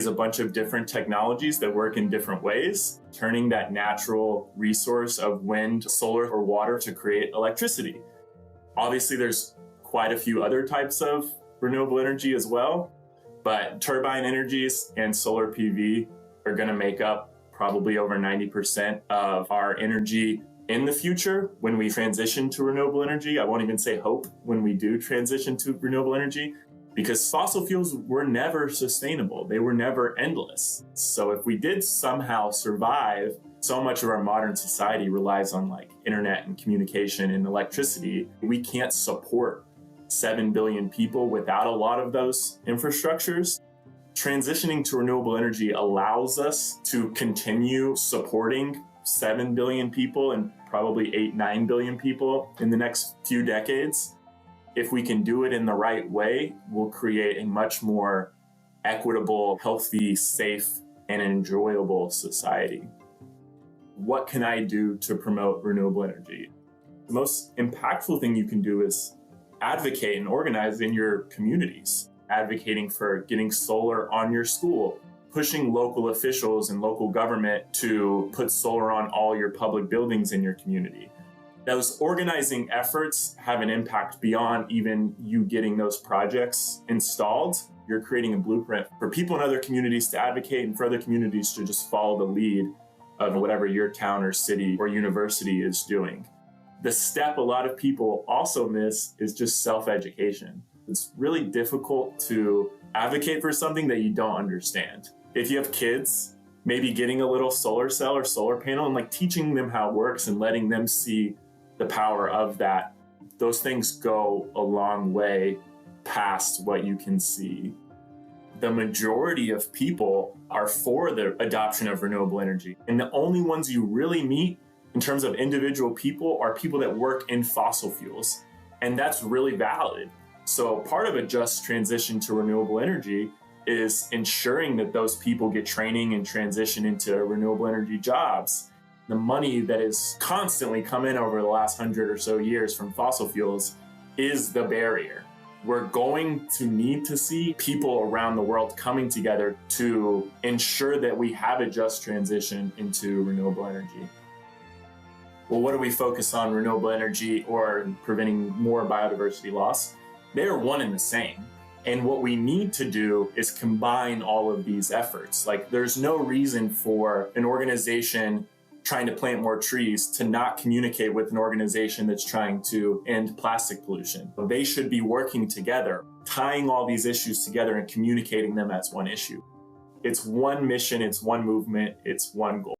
There's a bunch of different technologies that work in different ways, turning that natural resource of wind, solar, or water to create electricity. Obviously, there's quite a few other types of renewable energy as well, but turbine energies and solar PV are going to make up probably over 90% of our energy in the future when we transition to renewable energy. I won't even say hope when we do transition to renewable energy, because fossil fuels were never sustainable. They were never endless. So if we did somehow survive, so much of our modern society relies on like internet and communication and electricity. We can't support 7 billion people without a lot of those infrastructures. Transitioning to renewable energy allows us to continue supporting 7 billion people and probably 8-9 billion people in the next few decades. If we can do it in the right way, we'll create a much more equitable, healthy, safe, and enjoyable society. What can I do to promote renewable energy? The most impactful thing you can do is advocate and organize in your communities, advocating for getting solar on your school, pushing local officials and local government to put solar on all your public buildings in your community. Those organizing efforts have an impact beyond even you getting those projects installed. You're creating a blueprint for people in other communities to advocate and for other communities to just follow the lead of whatever your town or city or university is doing. The step a lot of people also miss is just self-education. It's really difficult to advocate for something that you don't understand. If you have kids, maybe getting a little solar cell or solar panel and like teaching them how it works and letting them see the power of that, those things go a long way past what you can see. The majority of people are for the adoption of renewable energy. And the only ones you really meet in terms of individual people are people that work in fossil fuels. And that's really valid. So part of a just transition to renewable energy is ensuring that those people get training and transition into renewable energy jobs. The money that is constantly come in over the last 100 or so years from fossil fuels is the barrier. We're going to need to see people around the world coming together to ensure that we have a just transition into renewable energy. Well, what do we focus on, renewable energy or preventing more biodiversity loss? They are one and the same. And what we need to do is combine all of these efforts. Like, there's no reason for an organization trying to plant more trees to not communicate with an organization that's trying to end plastic pollution. They should be working together, tying all these issues together and communicating them as one issue. It's one mission, it's one movement, it's one goal.